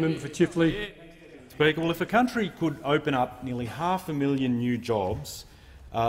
Member for Chifley. Speaker, well, if a country could open up nearly 500,000 new jobs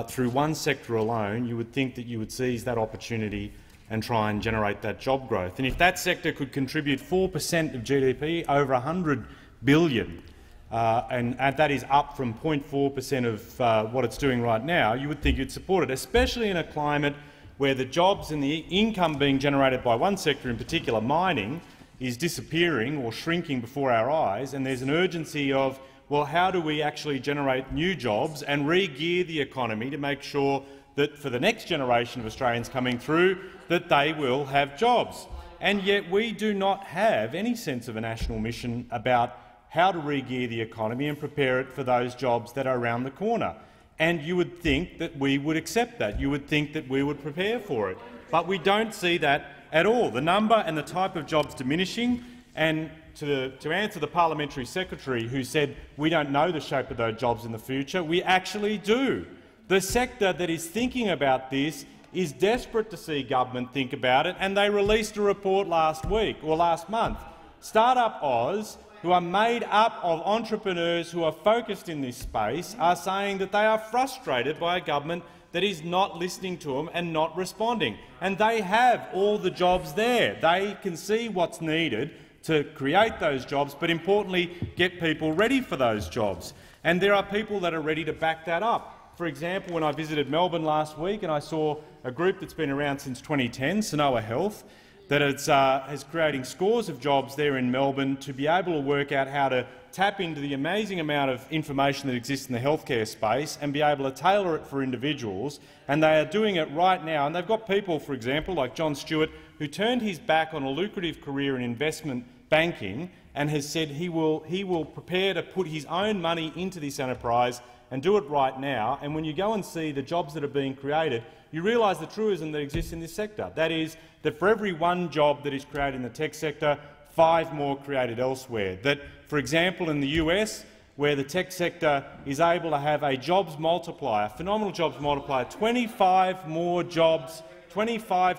through one sector alone, you would think that you would seize that opportunity and try and generate that job growth. And if that sector could contribute 4% of GDP, over $100 billion, and that is up from 0.4% of what it's doing right now, you would think you'd support it, especially in a climate where the jobs and the income being generated by one sector, in particular mining, is disappearing or shrinking before our eyes, and there's an urgency of, well, how do we actually generate new jobs and re-gear the economy to make sure that for the next generation of Australians coming through, that they will have jobs. And yet we do not have any sense of a national mission about how to re-gear the economy and prepare it for those jobs that are around the corner. And you would think that we would accept that. You would think that we would prepare for it. But we don't see that at all. The number and the type of jobs diminishing. And to answer the parliamentary secretary who said we don't know the shape of those jobs in the future, we actually do. The sector that is thinking about this is desperate to see government think about it, and they released a report last week or last month. Startup Oz, who are made up of entrepreneurs who are focused in this space, are saying that they are frustrated by a government that is not listening to them and not responding. And they have all the jobs there. They can see what's needed to create those jobs, but importantly get people ready for those jobs. And there are people that are ready to back that up. For example, when I visited Melbourne last week and I saw a group that's been around since 2010, Sanoa Health, that is creating scores of jobs there in Melbourne to be able to work out how to tap into the amazing amount of information that exists in the healthcare space and be able to tailor it for individuals. And they are doing it right now. And they've got people, for example, like John Stewart, who turned his back on a lucrative career in investment banking and has said he will prepare to put his own money into this enterprise and do it right now. And when you go and see the jobs that are being created, you realise the truism that exists in this sector. That is that for every one job that is created in the tech sector, 5 more created elsewhere. That, for example, in the US, where the tech sector is able to have a jobs multiplier, phenomenal jobs multiplier, 25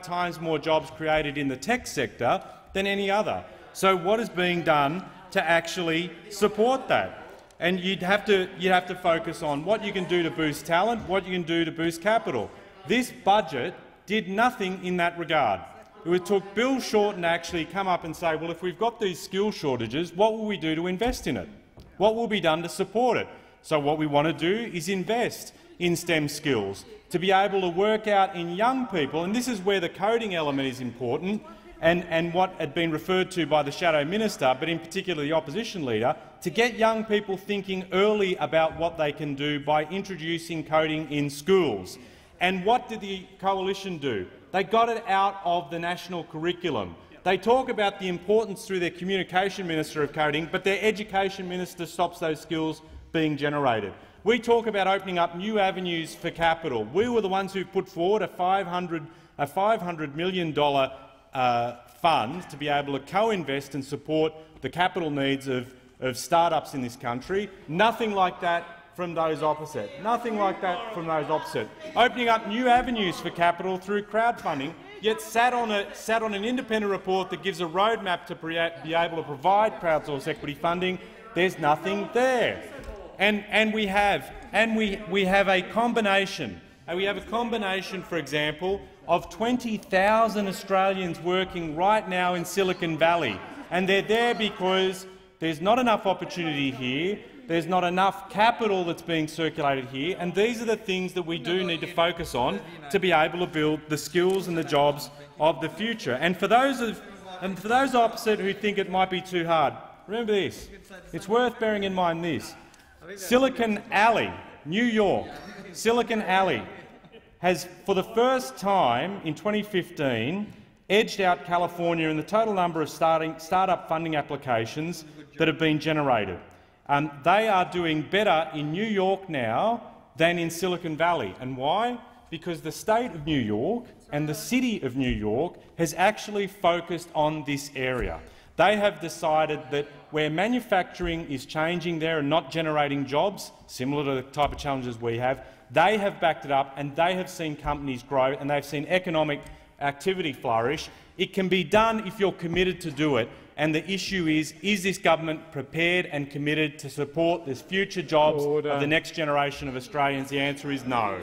times more jobs created in the tech sector than any other. So what is being done to actually support that? And you'd have to focus on what you can do to boost talent, what you can do to boost capital. This budget did nothing in that regard. It took Bill Shorten to actually come up and say, well, if we've got these skill shortages, what will we do to invest in it? What will be done to support it? So what we want to do is invest in STEM skills, to be able to work out in young people, and this is where the coding element is important, and what had been referred to by the Shadow Minister, but in particular the opposition leader, to get young people thinking early about what they can do by introducing coding in schools. And what did the coalition do? They got it out of the national curriculum. They talk about the importance through their communication minister of coding, but their education minister stops those skills being generated. We talk about opening up new avenues for capital. We were the ones who put forward a $500 million fund to be able to co-invest and support the capital needs of start-ups in this country. Nothing like that from those opposite. Nothing like that from those opposite. Opening up new avenues for capital through crowdfunding, yet sat on an independent report that gives a roadmap to be able to provide crowdsourced equity funding. There's nothing there. And we have a combination. We have a combination, for example, of 20,000 Australians working right now in Silicon Valley, and they're there because there's not enough opportunity here, there's not enough capital that's being circulated here, and these are the things that we do need to focus on to be able to build the skills and the jobs of the future. And for those opposite who think it might be too hard, remember this. It's worth bearing in mind this. Silicon Alley, New York, Silicon Alley has, for the first time in 2015, edged out California in the total number of start-up funding applications that have been generated. They are doing better in New York now than in Silicon Valley. And why? Because the state of New York and the city of New York has actually focused on this area. They have decided that where manufacturing is changing there and not generating jobs, similar to the type of challenges we have, they have backed it up and they have seen companies grow and they've seen economic activity flourish. It can be done if you're committed to do it, And the issue is this government prepared and committed to support the future jobs of the next generation of Australians? The answer is no.